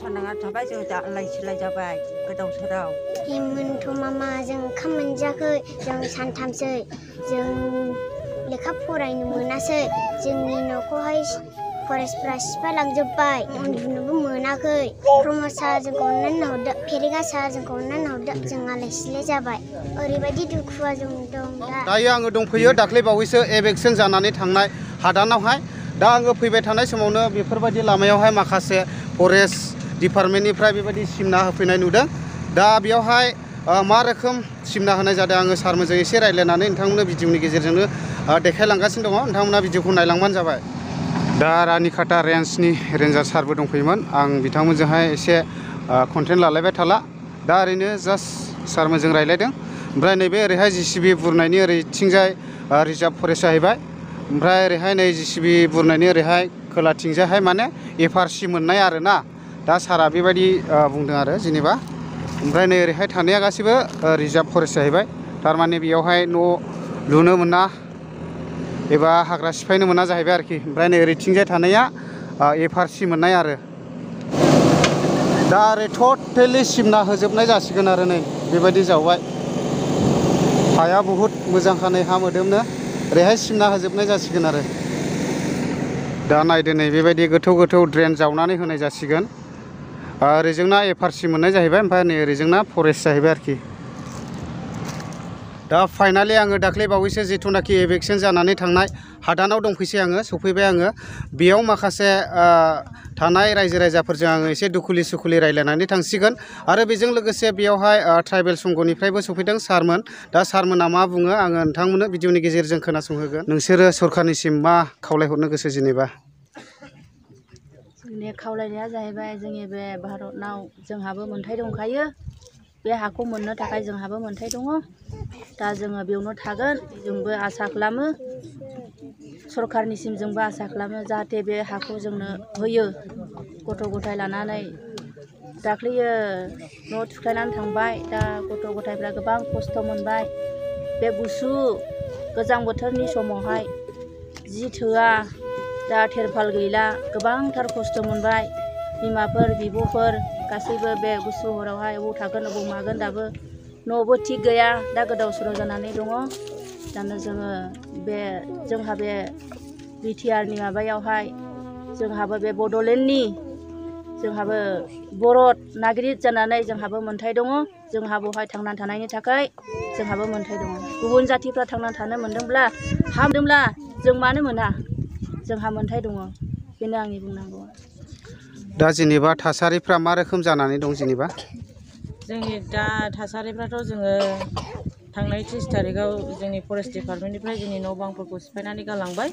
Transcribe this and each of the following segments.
साननाङा थाबाय जों दा आलाय सिलाय जाबाय गोदाव सोराव हिमन्त मामा जों ओंखाम मोनजायाखै जों सानथामसै जों लेखा फरायनो मोनासै जोंनि न'खौहाय फरेस्टफ्रा सिफायलांजोब्बाय उन्दुनोबो मोनाखै प्रमद सार जोंखौ अननानै हरदो फेरेंगा सार जोंखौ अननानै हरदो जों आलाय सिलाय जाबाय ओरैबायदि दुखुआ जों दं दा दायो आङो दंफैयो दाख्लै बावैसो एभेक्सन जानानै थांनाय हादानावहाय दा आङो फैबाय थानाय समावनो बेफोरबायदि लामायावहाय माखासे फरेस्ट डिपार्टमेन्टनिफ्राय बेबायदि सिमना होफैनाय नुदों दा बेयावहाय मा रोखोम सिमना होनाय जादों आङो सारमोनजों एसे रायज्लायनानै नोंथांमोननो भिडिअनि गेजेरजोंनो देखायलांगासिनो दङ नोंथांमोना भिडिअखौ नायलांबानो जाबाय दा रानिखाटा रेन्जनि रेन्जार सारबो दंफैयोमोन आं बिथांमोनजोंहाय एसे कन्टेन्ट लालायबाय थाला दा ओरैनो जास्ट सारमोनजों रायज्लायदों ओमफ्राय नैबे ओरैहाय जिसिबि बुरनायनि ओरैथिंजाय रिजार्भ फरेस्ट जाहैबाय ओमफ्राय ओरैहाय नै जिसिबि बुरनायनि ओरैहाय खोलाथिंजायहाय माने एफआरसि मोननाय आरोना दा सारा बेबायदि बुंदों आरो जेनेबा ओमफ्राय नै ओरैहाय थानाया गासैबो रिजार्भ फरेस्ट जाहैबाय थारमाने बेयावहाय न' लुनो मोना एबा हाग्रा सिफायनो मोना जाहैबाय आरोखि ओमफ्राय नै ओरैथिंजाय थानाया एफआरसि मोननाय आरो दा ओरै टटेलि सिमना होजोबनाय जासिगोन आरो नै बेबायदि जावबाय हाया बहुद मोजांखा नै हा मोदोमनो ओरैहाय सिमना होजोबनाय जासिगोन आरो दा नायदो नै बेबायदि गोथौ गोथौ ड्रेन जावनानै होनाय जासिगोन ओरैजोंना एफआरसि मोननाय जाहैबाय ओमफ्राय नै ओरैजोंना फरेस्ट जाहैबाय आरोखि दा फाइनालि आङो दाख्लै बावैसो जिथुनाखि एभेक्सन जानानै थांनाय हादानाव दंफैसै आङो सफैबाय आङो बेयाव माखासे थानाय रायजो राजाफोरजों आङो एसे दुखुलि सुखुलि रायज्लायनानै थांसिगोन आरो बेजों लोगोसे बेयावहाय ट्राइबेल संघनिफ्रायबो सफैदों सारमोन दा सारमोना मा बुङो आङो नोंथांमोननो भिडिअनि गेजेरजों खोनासंहोगोन नोंसोरो सरखारनिसिम मा खावलायहरनो गोसो जेनेबा जोंनि खावलायनाया जाहैबाय जोंनि बे भारतनाव जोंहाबो मोन्थाय दंखायो बे हाखौ मोननो थाखाय जोंहाबो मोन्थाय दङ दा जोङो बेयावनो थागोन जोंबो आसा खालामो सरखारनिसिम जोंबो आसा खालामो जाहाथे बे हाखौ जोंनो होयो गथ' गथाय लानानै दाख्लैयो न' थुख्लायनानै थांबाय दा गथ' गथायफ्रा गोबां खस्थ' मोनबाय बे गुसु गोजां बोथोरनि समावहाय जि थोआ दा तेरपाल गैला गोबांथार खस्थ' मोनबाय बिमाफोर बिब'फोर गासैबो बे गुसु हरावहाय अबाव थागोन अबाव मागोन दाबो न'बो थिग गैया दा गोदाव सोराव जानानै दङ दानो जोङो बे जोंहा बे बिटिआरनि माबायावहाय जोंहाबो बे बड'लेण्डनि जोंहाबो बर' नागरिक जानानै जोंहाबो मोन्थाय दङ जोंहा बेवहाय थांनानै थानायनि थाखाय जोंहाबो मोन्थाय दङ गुबुन जातिफ्रा थांनानै थानो मोनदोंब्ला हामदोंब्ला जों मानो मोना जोंहा मोन्थाय दङ बेनो आंनि बुंनांगौआ दा जेनेबा थासारिफ्रा मा रोखोम जानानै दं जेनेबा जोंनि दा थासारिफ्राथ' जोङो थांनाय 30 तारिखआव जोंनि फरेस्ट डिपार्टमेन्टनिफ्राय जोंनि न' बांफोरखौ सिफायनानै गालांबाय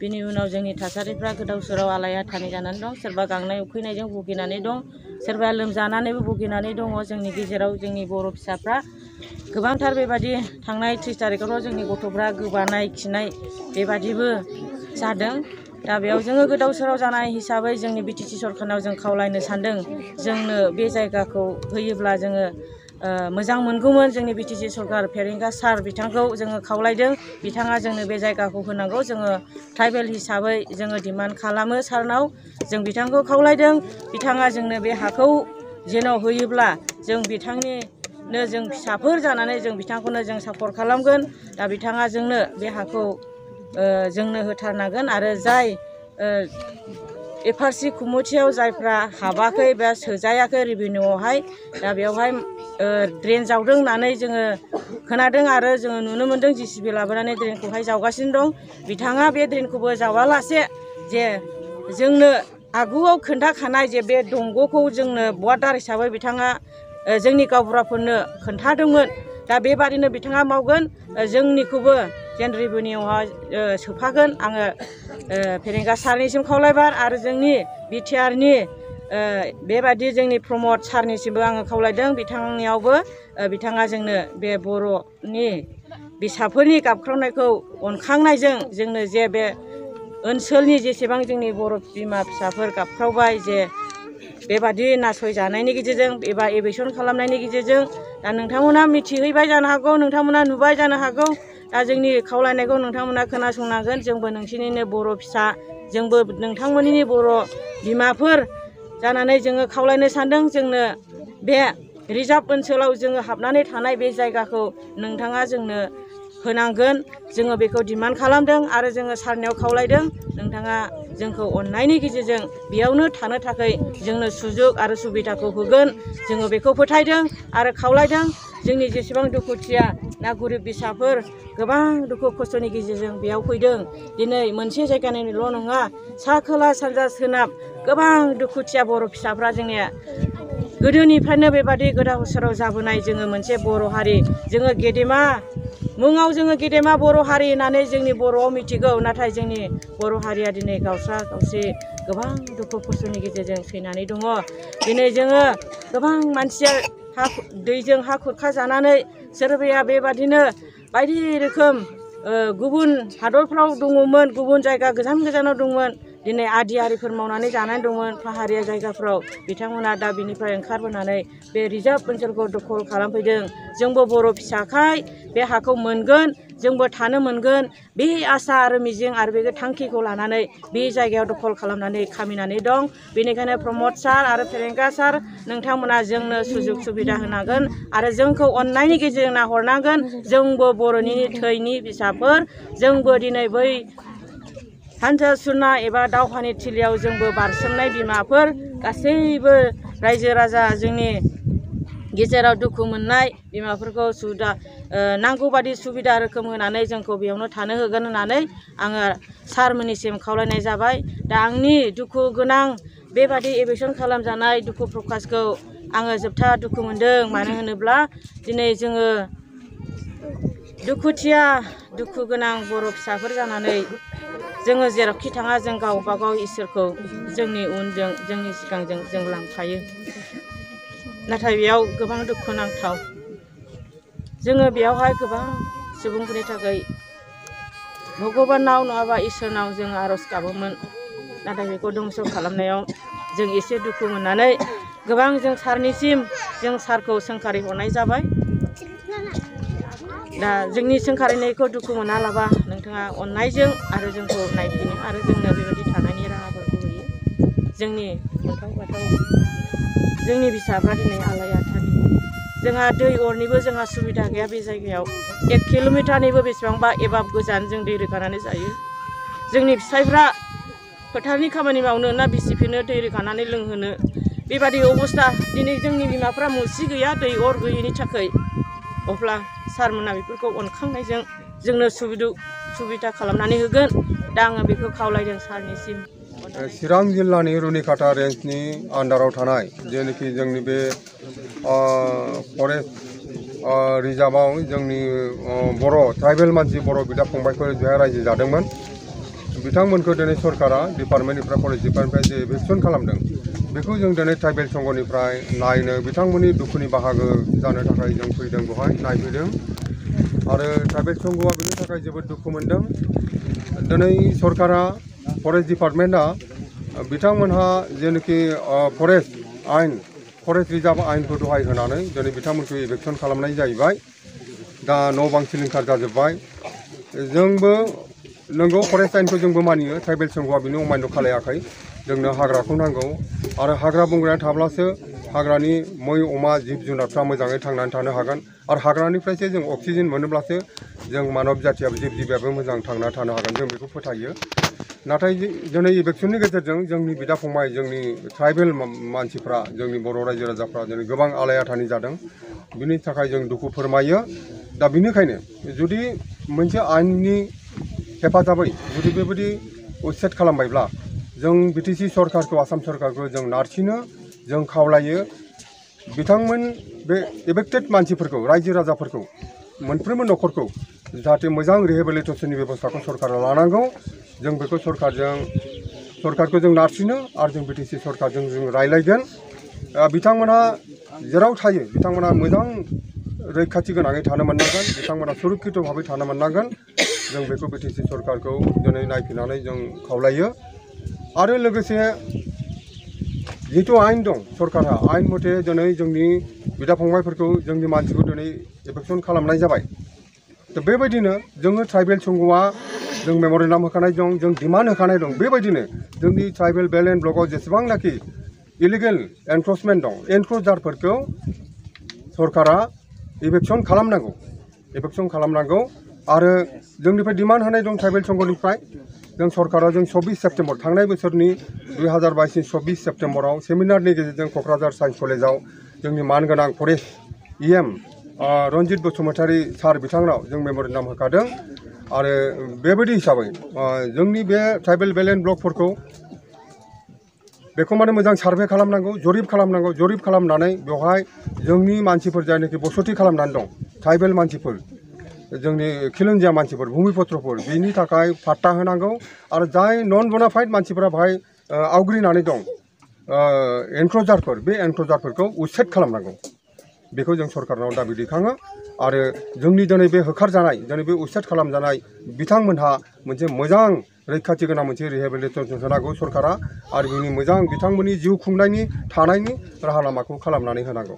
बिनि उनाव जोंनि थासारिफ्रा गोदाव सोराव आलाय आथानि जानानै दं सोरबा गांनाय उखैनायजों भुगिनानै दं सोरबा लोमजानानैबो भुगिनानै दङ जोंनि गेजेराव जोंनि बर' फिसाफ्रा गोबांथार बेबायदि थांनाय 30 तारिखआवथ' जोंनि गथ'फ्रा गोबानाय खिनाय बेबादिबो जादों दा बेयाव जोङो गोदाव सोराव जानाय हिसाबै जोंनि बिटिसि सरखारनाव जों खावलायनो सानदों जोंनो बे जायगाखौ होयोब्ला जोङो मोजां मोनगौमोन जोंनि बिटिसि सरखार फेरेंगा सार बिथांखौ जोङो खावलायदों बिथाङा जोंनो बे जायगाखौ होनांगौ जोङो ट्राइबेल हिसाबै जोङो डिमान्ड खालामो सारनाव जों बिथांखौ खावलायदों बिथाङा जोंनो बे हाखौ जेन' होयोब्ला जों बिथांनिनो जों फिसाफोर जानानै जों बिथांखौनो जों सापर्ट खालामगोन दा बिथाङा जोंनो बे हाखौ जोंनो होथारनांगोन आरो जाय एफआरसि कमिटियाव जायफ्रा हाबाखै बा सोजायाखै रेभिनिउआवहाय दा बेवहाय ड्रेन जावदों होननानै जोङो खोनादों आरो जोङो नुनो मोन्दों जिसिबि लाबोनानै ड्रेनखौहाय जावगासिनो दं बिथाङा बे ड्रेनखौबो जावालासे जे जोंनो आगुआव खोन्थाखानाय जे बे दंग'खौ जोंनो बर्डार हिसाबै बिथाङा जोंनि गावबुराफोरनो खोन्थादोंमोन दा बेबादिनो बिथाङा मावगोन जोंनिखौबो जेन रेभिनिउआवहाय सोफागोन आङो फेरेंगा सारनिसिम खावलायबाय आरो जोंनि बिटिआरनि बेबायदि जोंनि प्रमद सारनिसिमबो आङो खावलायदों बिथांनियावबो बिथाङा जोंनो बे बर'नि बिसाफोरनि गाबख्रावनायखौ अनखांनायजों जोंनो जे बे ओनसोलनि जेसेबां जोंनि बर' बिमा फिसाफोर गाबख्रावबाय जे बेबादि नासयजानायनि गेजेरजों एबा एभिक्सन खालामनायनि गेजेरजों दा नोंथांमोना मिथिहैबाय जानो हागौ नोंथांमोना नुबाय जानो हागौ दा जोंनि खावलायनायखौ नोंथांमोना खोनासंनांगोन जोंबो नोंसिनिनो बर' फिसा जोंबो नोंथांमोननि बर' बिमाफोर जानानै जोङो खावलायनो सानदों जोंनो बे रिजार्भ ओनसोलाव जोङो हाबनानै थानाय बे जायगाखौ नोंथाङा जोंनो होनांगोन जोङो बेखौ डिमान्ड खालामदों आरो जोङो सारनियाव खावलायदों नोंथाङा जोंखौ अननायनि गेजेरजों बेयावनो थानो थाखाय जोंनो सुजुग आरो सुबिदाखौ होगोन जोङो बेखौ फोथायदों आरो खावलायदों जोंनि जेसेबां दुखुथिया ना गरिब फिसाफोर गोबां दुखु खस्थ'नि गेजेरजों बेयाव फैदों दिनै मोनसे जायगानिल' नङा सा खोला सानजा सोनाब गोबां दुखुथिया बर' फिसाफ्रा जोंनिया गोदोनिफ्रायनो बेबादि गोदाव सोराव जाबोनाय जोङो मोनसे बर' हारि जोङो गेदेमा मुङाव जोङो गेदेमा बर' हारि होननानै जोंनि बर'आव मिथिगौ नाथाय जोंनि बर' हारिया दिनै गावस्रा गावस्रि गोबां दुखु खस्थ'नि गेजेरजों थैनानै दङ दिनै जोङो गोबां मानसिया दैजों हा खुरखा जानानै सोरबाया बेबादिनो बायदि रोखोम गुबुन हादरफ्राव दङमोन गुबुन जायगा गोजान गोजानाव दंमोन दिनै आदियारिफोर मावनानै जानानै दंमोन पाहारिया जायगाफ्राव बिथांमोना दा बिनिफ्राय ओंखारबोनानै बे रिजार्भ ओनसोलखौ दखल खालामफैदों जोंबो बर' फिसाखाय बे हाखौ मोनगोन जोंबो थानो मोनगोन बे आसा आरो मिजिं आरो बे थांखिखौ लानानै बे जायगायाव दखल खालामनानै खामिनानै दं बेनिखायनो प्रमद सार आरो फेरेंगा सार नोंथांमोना जोंनो सुजुग सुबिदा होनांगोन आरो जोंखौ अननायनि गेजेरजों नाहरनांगोन जोंबो बर'नि थैनि फिसाफोर जोंबो दिनै बै हान्जा सुरना एबा दावहानि थिलियाव जोंबो बारसोमनाय बिमाफोर गासैबो रायजो राजा जोंनि गेजेराव दुखु मोननाय बिमाफोरखौ नांगौ बादि सुबिदा रोखोम होनानै जोंखौ बेयावनो थानो होगोन होननानै आङो सारमोननिसिम खावलायनाय जाबाय दा आंनि दुखु गोनां बेबादि एबेक्सन खालामजानाय दुखु प्रकाशखौ आङो जोबथा दुखु मोनदों मानो होनोब्ला दिनै जोङो दुखुथिया दुखु गोनां बर' फिसाफोर जानानै जोङो जेरावखि थाङा जों गावबा गाव इसोरखौ जोंनि उनजों जोंनि सिगांजों जों लांफायो नाथाय बेयाव गोबां दुखु नांथाव जोङो बेयावहाय गोबां सुबुंफोरनि थाखाय भगबानाव नङाबा इसोरनाव जों आर'ज गाबोमोन नाथाय बेखौ दंस' खालामनायाव जों एसे दुखु मोननानै गोबां जों सारनिसिम जों सारखौ सोंखारि हरनाय जाबाय दा जोंनि सोंखारिनायखौ दुखु मोनालाबा नोंथाङा अननायजों आरो जोंखौ नायफिनो आरो जोंनो बेबायदि थानायनि राहाफोरखौ होयो जोंनि अन्थाव बाथाव जोंनि फिसाफ्रा दिनै आलायाथानि जोंहा दै अरनिबो जोंहा सुबिदा गैया बे जायगायाव 1 किल'मिटारनिबो बेसेबांबा एबा गोजान जों दै रोगानानै जायो जोंनि फिसायफ्रा फोथारनि खामानि मावनो ना बिसिफिनो दै रोगानानै लोंहोनो बेबादि अबस्था दिनै जोंनि बिमाफ्रा मुसि गैया दै अर गैयैनि थाखाय अब्ला सारमोना बेफोरखौ अनखांनायजों जोंनो सुबिदा खालामनानै होगोन दा आङो बेखौ खावलायदों सारनिसिम चिरां जिल्लानि रुनिकाटा रेन्जनि आन्डाराव थानाय जेनाखि जोंनि बे फरेस्ट रिजार्भआव जोंनि बर' ट्राइबेल मानसि बर' बिदा फंबायफोर बेहाय रायजो जादोंमोन बिथांमोनखौ दिनै सरकारा डिपार्टमेन्टनिफ्राय फरेस्ट डिपार्टमेन्टनिफ्राय जे एबेक्सन खालामदों बेखौ जों दिनै ट्राइबेल संघनिफ्राय नायनो बिथांमोननि दुखुनि बाहागो जानो थाखाय जों फैदों बेवहाय नायफैदों आरो ट्राइबेल संघआ बेनि थाखाय जोबोद दुखु मोनदों दिनै सरकारा फरेस्ट डिपार्टमेन्टआ बिथांमोनहा जेनाखि फरेस्ट रिजार्भ आयेनखौ दहाय होनानै दिनै बिथांमोनखौ एबेक्सन खालामनाय जाहैबाय दा न' बां सिलिंखार जाजोब्बाय जोंबो नंगौ फरेस्ट आयेनखौ जोंबो मानियो ट्राइबेल संघआ बिनि अमान्य खालायाखै जोंनो हाग्राखौ नांगौ आरो हाग्रा बंग्राया थाब्लासो हाग्रानि मै अमा जिब जुनारफ्रा मोजाङै थांनानै थानो हागोन आरो हाग्रानिफ्रायसो जों अक्सिजेन मोनोब्लासो जों मानब जाथियाबो जिब जिबियाबो मोजां थांना थानो हागोन जों बेखौ फोथायो नाथाय दिनै इलेक्सननि गेजेरजों जोंनि बिदा फंबाय जोंनि ट्राइबेल मानसिफ्रा जोंनि बर' रायजो राजाफ्रा दिनै गोबां आलायाथानि जादों बिनि थाखाय जों दुखु फोरमायो दा बिनिखायनो जुदि मोनसे आयेननि हेफाजाबै जुदि बेबायदि उच्चेद खालामबायब्ला जों बिटिसि सरकारखौ आसाम सरकारखौ जों नारसिनो जों खावलायो बिथांमोन बे एफेक्टेड मानसिफोरखौ रायजो राजाफोरखौ मोनफ्रोमबो न'खरखौ जाहाथे मोजां रिहेबिलिटेसननि बेबस्थाखौ सरकारा लानांगौ जों बेखौ सरकारखौ जों नारसिनो आरो जों बिटिसि सरकारजों जों रायलायगोन बिथांमोनहा जेराव थायो बिथांमोनहा मोजां रैखाथि गोनाङै थानो मोननांगोन बिथांमोनहा सुरक्षित भाबै थानो मोननांगोन जों बेखौ बिटिसि सरकारखौ दिनै नायफिननानै जों खावलायो आरो लोगोसे जिथु आयेन दं सरकारहा आयेन मथे दिनै जोंनि बिदा फंबायफोरखौ जोंनि मानसिखौ दिनै एफेक्सन खालामनाय जाबाय दा बेबायदिनो जोङो ट्राइबेल संघआ जों मेम'रेन्डाम होखानाय दं जों डिमान्ड होखानाय दं बेबायदिनो जोंनि ट्राइबेल बेल एन्ड ब्लकआव जेसेबांनाखि इलिगेल एनक्रोचमेन्ट दं एनक्रोचारफोरखौ सरकारा इभेक्सन खालामनांगौ आरो जोंनिफ्राय डिमान्ड होनाय दं ट्राइबेल संघनिफ्राय जों सरकारा जों 24 सेप्टेम्बर थांनाय बोसोरनि 2022 24 सेप्टेम्बराव सेमिनारनि गेजेरजों क'क्राझार साइन्स कलेजाव जोंनि मानगोनां फरेस्ट EM रन्जित बसुमतारी सार बिथांनाव जों मेम'रेन्डाम होखादों आरो बेबायदि हिसाबै जोंनि बे ट्राइबेल बेलेन्स ब्लकफोरखौ बेखौ माने मोजां सार्भे खालामनांगौ जरिब खालामनानै बेवहाय जोंनि मानसिफोर जायनाखि बसति खालामनानै दं ट्राइबेल मानसिफोर जोंनि खिलन्जिया मानसिफोर भुमिपत्रफोर बेनि थाखाय पाट्टा होनांगौ आरो जाय नन बनाफाइड मानसिफोरा बाहाय आवग्रिनानै दं एनक्रोचारफोर बे एनक्रोचारफोरखौ उच्चेद खालामनांगौ बेखौ जों सरकारनाव दाबि दैखाङो आरो जोंनि दिनै बे होखारजानाय जोंनि बे उच्चेद खालामजानाय बिथांमोनहा मोनसे मोजां रैखाथि गोनां मोनसे रिहेबिलिटेसन होनांगौ सरकारा आरो बिनि मोजां बिथांमोननि जिउ खुंनायनि थानायनि राहा लामाखौ खालामनानै होनांगौ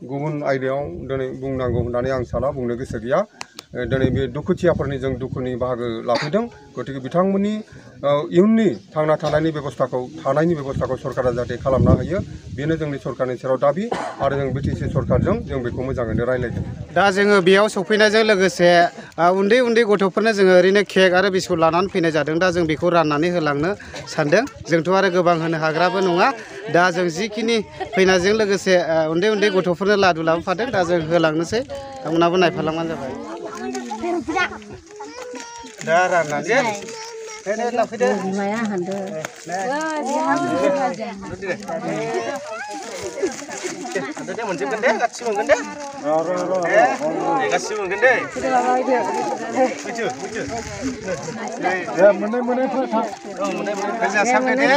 गुबुन आयदायाव दिनै बुंनांगौ होननानै आं साना बुंनो गोसो गैया दिनै बे दुखुथियाफोरनि जों दुखुनि बाहागो लाफैदों गतिके बिथांमोननि इयुननि थांना थानायनि बेबस्थाखौ सरकारा जाहाथे खालामना होयो बेनो जोंनि सरकारनि सेराव दाबि आरो जों BTC सरकारजों जों बेखौ मोजाङैनो रायज्लायगोन दा जोङो बेयाव सफैनायजों लोगोसे उन्दै गथ'फोरनो जोङो ओरैनो केक आरो बिस्कुट लानानै फैनाय जादों दा जों बेखौ राननानै होलांनो सानदों जोंथ' आरो गोबां होनो हाग्राबो नङा दा जों जिखिनि फैनायजों लोगोसे उन्दै गथ'फोरनो लादु लाबोफादों दा जों होलांनोसै बिथांमोनाबो नायफालांबानो जाबाय दा राननानै लाफैदो बिमाया हान्दो मोनजोबगोन दे गासिबो मोनगोन दे गासिबो मोनगोन दे मोननाय सामने दे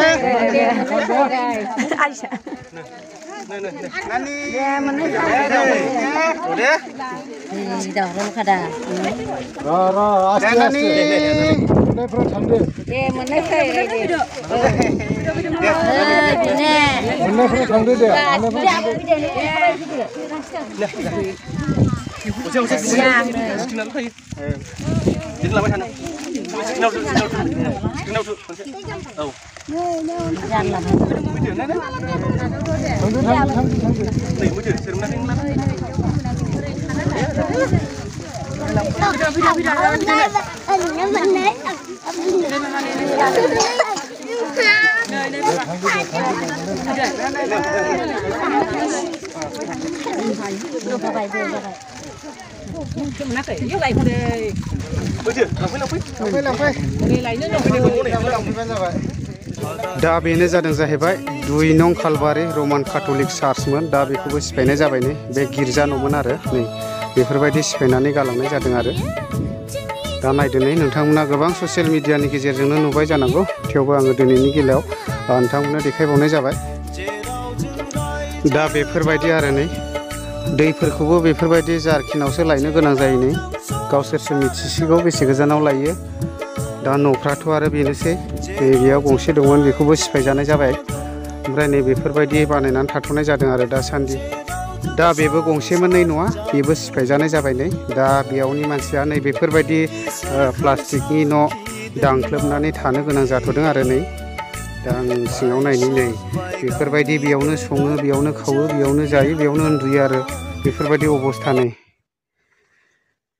दा बेनो जादों जाहैबाय 2 नं खालबारि रमान काथलिक चार्चमोन दा बेखौबो सिफायनाय जाबाय नै बे गिर्जा न'मोन आरो नै बेफोरबायदि सिफायनानै गालांनाय जादों आरो दा नायदो नै नोंथांमोना गोबां ससियेल मिडियानि गेजेरजोंनो नुबाय जानांगौ थेवबो आङो दिनैनि बेलायाव नोंथांमोननो देखायबावनाय जाबाय दा बेफोरबायदि आरो नै दैफोरखौबो बेफोरबायदि जारखिनावसो लायनो गोनां जायो नै गावसोरसो मिथिसिगौ बेसे गोजानाव लायो दा न'फ्राथ' आरो बेनोसै बेयाव गंसे दंमोन बेखौबो सिफायजानाय जाबाय ओमफ्राय नै बेफोरबायदि बानायनानै थाथ'नाय जादों आरो दासान्दि दा बेबो गंसेमोन नै नङा बेबो सिफायजानाय जाबाय नै दा बेयावनि मानसिया नै बेफोरबायदि प्लास्टिकनि न' दांख्लोबनानै थानो गोनां जाथ'दों आरो नै दा आं सिङाव नायनि नै बेफोरबायदि बेयावनो सङो बेयावनो खावो बेयावनो जायो बेयावनो उन्दुयो आरो बेफोरबायदि अबस्था नै